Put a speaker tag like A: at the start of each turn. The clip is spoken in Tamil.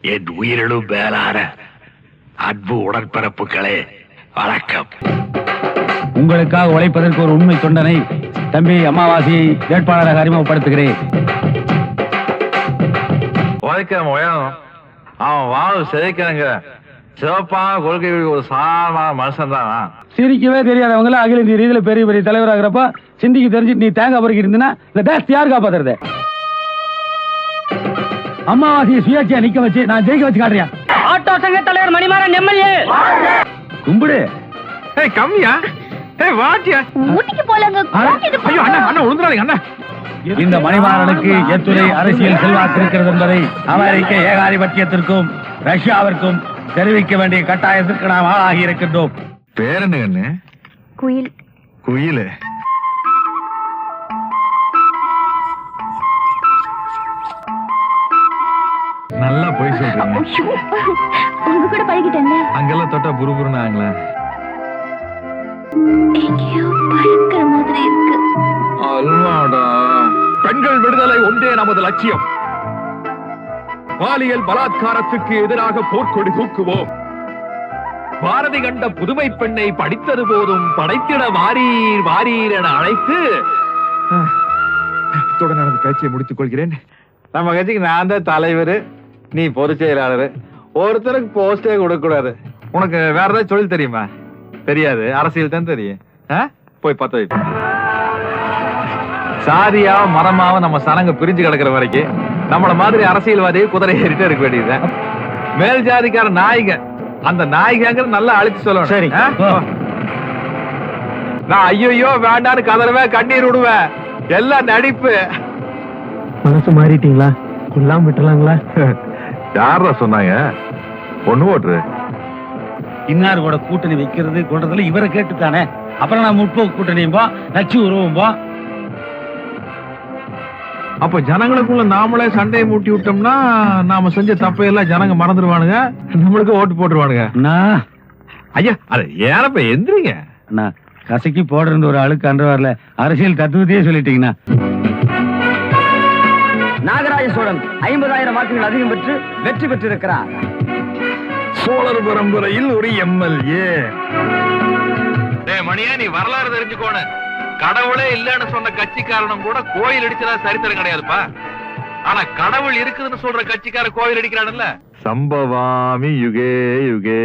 A: என் உயிரிலும் மேலான அன்பு உடன்பிறப்புகளே வணக்கம்.
B: உங்களுக்காக உழைப்பதற்கு ஒரு உண்மை தொண்டனை தம்பி அமாவாசையை வேட்பாளராக அறிமுகப்படுத்துகிறேன்.
C: உழைக்கிறவன் உயரணும், அவன் வாழ்வு சிதைக்கிறங்க சிவப்பான கொள்கை ஒரு சாதாரண மனுஷன் தான்.
B: சிரிக்கவே தெரியாதவங்கள அகில இந்திய ரீதியில பெரிய பெரிய தலைவராகிறப்ப சிந்திக்கு தெரிஞ்சுட்டு நீ தேங்காய் பறிக்க இருந்தீங்கன்னா இந்த தேசத்தை யாரு காப்பாத்துறது? அமாவாசையை சுயேட்சையா நிக்க வச்சு நான் ஜெயிக்க வச்சு காட்டுறேன்.
D: ஆட்டோ சங்க தலைவர் மணிமாறன் எம்எல்ஏ
B: கும்பிடு.
C: கம்மியா வாட்டியா
D: ஊட்டிக்கு போலங்க.
C: ஐயோ அண்ணா அண்ணா உழுந்துறாங்க அண்ணா.
B: இந்த மணிமாறனுக்கு எத்துறை அரசியல் செல்வாக்கு இருக்கிறது என்பதை அமெரிக்க ஏகாதிபத்தியத்திற்கும் ரஷ்யாவிற்கும் தெரிவிக்க வேண்டிய கட்டாயத்திற்கு நாம் ஆளாகி இருக்கின்றோம்.
C: பேர் என்ன கண்ணு?
D: குயில்.
C: குயில். நல்லா போய் சொல்றீங்க.
D: உங்க கூட பழகிட்டேன்ல.
C: அங்கெல்லாம் தொட்டா புருபுருன்னு ஆங்களா?
D: எங்கேயோ பயங்கர மாதிரி இருக்கு.
C: அல்வாடா. பெண்கள் விடுதலை ஒன்றே நமது லட்சியம். பாலியல் பலாத்காரத்துக்கு எதிராக போர்க்கொடி தூக்குவோம். பாரதி கண்ட புதுமை பெண்ணை படித்தது போதும் படைத்திட வாரீர் வாரீர் என அழைத்து இத்துடன் எனது பேச்சை முடித்துக் கொள்கிறேன். நம்ம கட்சிக்கு நான் தான் தலைவர், நீ பொதுச் செயலாளர். ஒருத்தருக்கு போஸ்டே கொடுக்க கூடாது. உனக்கு வேற ஏதாவது தொழில் தெரியுமா? தெரியாது, அரசியல் தான் தெரியும். போய் பத்த வைப்ப. சாதியா மரமாவ நம்ம சனங்க பிரிஞ்சு கிடக்குற வரைக்கும் நம்மள மாதிரி அரசியல்வாதியை குதிரை ஏறிட்டே இருக்க வேண்டியது. மேல் ஜாதிக்கார நாய்க, அந்த நாய்கிற நல்லா அழைச்சு சொல்லணும்.
B: சரி.
C: நான் ஐயோ வேண்டான்னு கதறவேன், கண்ணீர் விடுவேன். எல்லாம் நடிப்பு.
B: மனசு மாறிட்டீங்களா? கொல்லாம விட்டுலாங்களா?
C: யாரா சொன்னாங்க பொண்ணு ஓட்டுரு?
B: இன்னார் கூட கூட்டணி வைக்கிறது கொண்டதுல இவரை கேட்டுத்தானே. அப்புறம் நான் முற்போக்கு கூட்டணியும் போ, நச்சு உருவம் போ.
C: அப்ப ஜனங்களுக்குள்ள நாமளே சண்டையை மூட்டி விட்டோம்னா நாம செஞ்ச தப்பையெல்லாம் ஜனங்க மறந்துடுவானுங்க, நம்மளுக்கு ஓட்டு போட்டுருவானுங்க. ஐயா அது ஏனப்ப எந்திரிங்க.
B: கசக்கி போடுற ஒரு அழுக்கு அன்றவர்ல அரசியல் தத்துவத்தையே சொல்லிட்டீங்கன்னா.
E: நாகராஜ சோழன் 50,000 வாக்குகள் அதிகம் பெற்று வெற்றி பெற்றிருக்கிறார்.
C: சோழர் பரம்பரையில் ஒரு எம்எல்ஏ. மணியா நீ வரலாறு தெரிஞ்சுக்கோன. கடவுளே இல்லன்னு சொன்ன கட்சிக்காரனும் கூட கோயில் அடிச்சதா சரித்திரம் கிடையாதுப்பா. ஆனா கடவுள் இருக்குதுன்னு சொல்ற கட்சிக்கார கோயில் அடிக்கிறான்ல. சம்பவாமி யுகே யுகே.